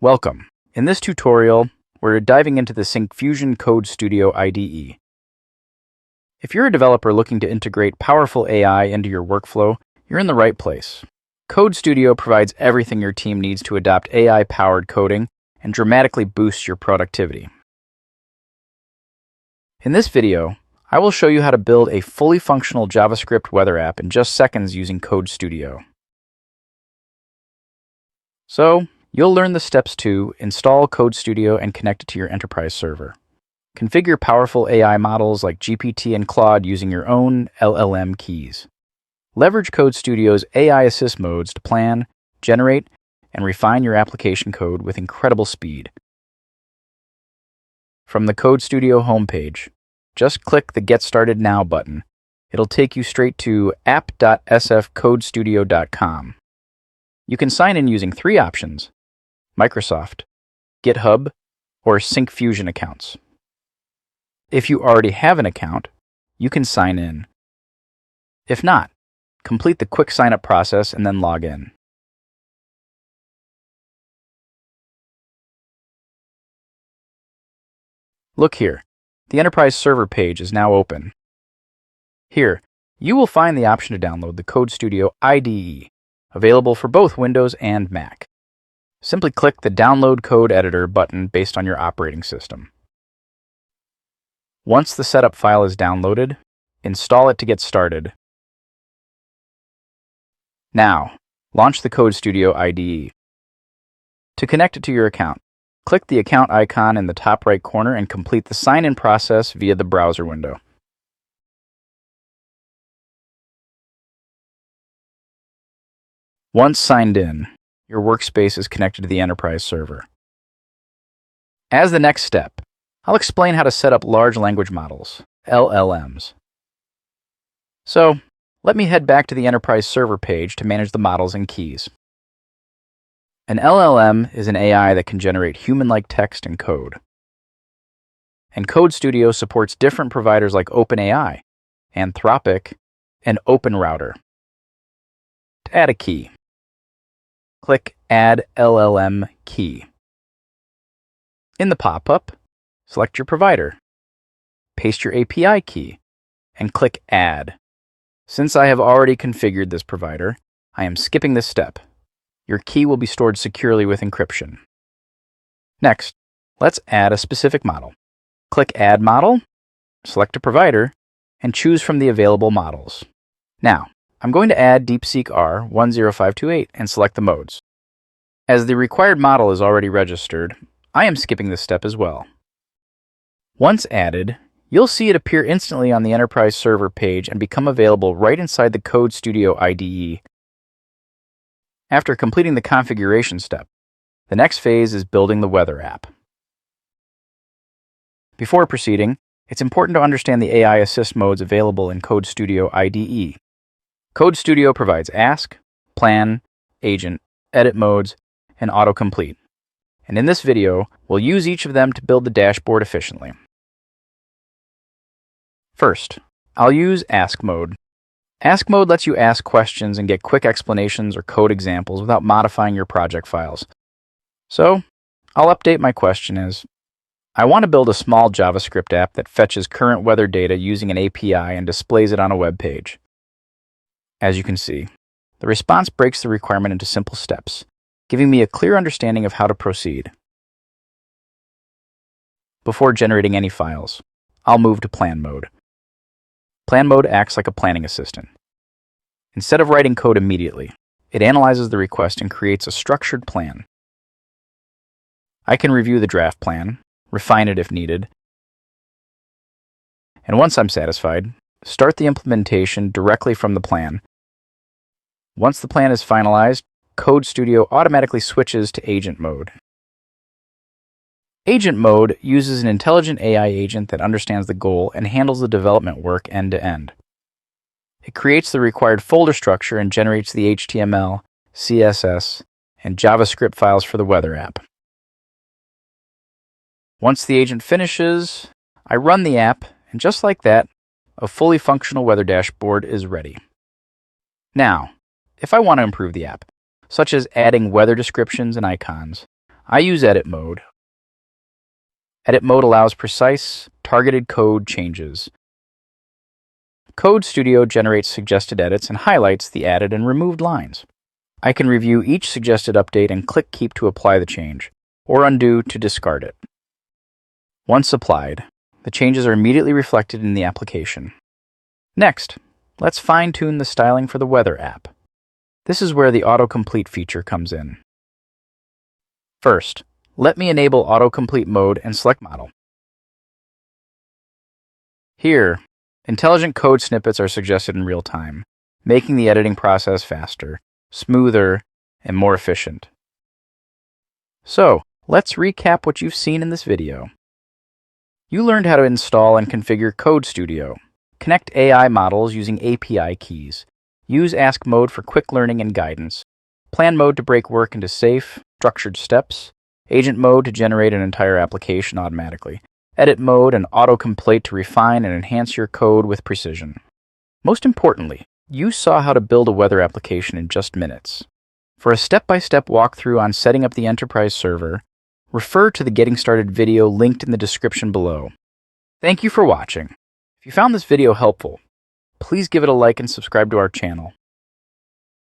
Welcome. In this tutorial, we're diving into the Syncfusion Code Studio IDE. If you're a developer looking to integrate powerful AI into your workflow, you're in the right place. Code Studio provides everything your team needs to adopt AI-powered coding and dramatically boost your productivity. In this video, I will show you how to build a fully functional JavaScript weather app in just seconds using Code Studio. So, you'll learn the steps to install Code Studio and connect it to your enterprise server. Configure powerful AI models like GPT and Claude using your own LLM keys. Leverage Code Studio's AI assist modes to plan, generate, and refine your application code with incredible speed. From the Code Studio homepage, just click the Get Started Now button. It'll take you straight to app.sfcodestudio.com. You can sign in using three options: Microsoft, GitHub, or Syncfusion accounts. If you already have an account, you can sign in. If not, complete the quick sign-up process and then log in. Look here, the Enterprise Server page is now open. Here, you will find the option to download the Code Studio IDE, available for both Windows and Mac. Simply click the Download Code Editor button based on your operating system. Once the setup file is downloaded, install it to get started. Now, launch the Code Studio IDE. To connect it to your account, click the account icon in the top right corner and complete the sign-in process via the browser window. Once signed in, your workspace is connected to the enterprise server. As the next step, I'll explain how to set up large language models, LLMs. So, let me head back to the enterprise server page to manage the models and keys. An LLM is an AI that can generate human-like text and code. And Code Studio supports different providers like OpenAI, Anthropic, and OpenRouter. To add a key, click Add LLM Key. In the pop-up, select your provider, paste your API key, and click Add. Since I have already configured this provider, I am skipping this step. Your key will be stored securely with encryption. Next, let's add a specific model. Click Add Model, select a provider, and choose from the available models. Now, I'm going to add DeepSeek R10528 and select the modes. As the required model is already registered, I am skipping this step as well. Once added, you'll see it appear instantly on the Enterprise Server page and become available right inside the Code Studio IDE. After completing the configuration step, the next phase is building the weather app. Before proceeding, it's important to understand the AI assist modes available in Code Studio IDE. Code Studio provides Ask, Plan, Agent, Edit modes, and Autocomplete. And in this video, we'll use each of them to build the dashboard efficiently. First, I'll use Ask mode. Ask mode lets you ask questions and get quick explanations or code examples without modifying your project files. So, I'll update my question as, I want to build a small JavaScript app that fetches current weather data using an API and displays it on a web page. As you can see, the response breaks the requirement into simple steps, giving me a clear understanding of how to proceed. Before generating any files, I'll move to Plan mode. Plan mode acts like a planning assistant. Instead of writing code immediately, it analyzes the request and creates a structured plan. I can review the draft plan, refine it if needed, and once I'm satisfied, start the implementation directly from the plan. Once the plan is finalized, Code Studio automatically switches to Agent mode. Agent mode uses an intelligent AI agent that understands the goal and handles the development work end-to-end. It creates the required folder structure and generates the HTML, CSS, and JavaScript files for the weather app. Once the agent finishes, I run the app, and just like that, a fully functional weather dashboard is ready. Now, if I want to improve the app, such as adding weather descriptions and icons, I use edit mode. Edit mode allows precise, targeted code changes. Code Studio generates suggested edits and highlights the added and removed lines. I can review each suggested update and click Keep to apply the change, or Undo to discard it. Once applied, the changes are immediately reflected in the application. Next, let's fine-tune the styling for the weather app. This is where the Autocomplete feature comes in. First, let me enable Autocomplete mode and select Model. Here, intelligent code snippets are suggested in real time, making the editing process faster, smoother, and more efficient. So, let's recap what you've seen in this video. You learned how to install and configure Code Studio, connect AI models using API keys, use Ask mode for quick learning and guidance, plan mode to break work into safe, structured steps, agent mode to generate an entire application automatically, edit mode and autocomplete to refine and enhance your code with precision. Most importantly, you saw how to build a weather application in just minutes. For a step-by-step walkthrough on setting up the enterprise server, refer to the Getting Started video linked in the description below. Thank you for watching. If you found this video helpful, please give it a like and subscribe to our channel.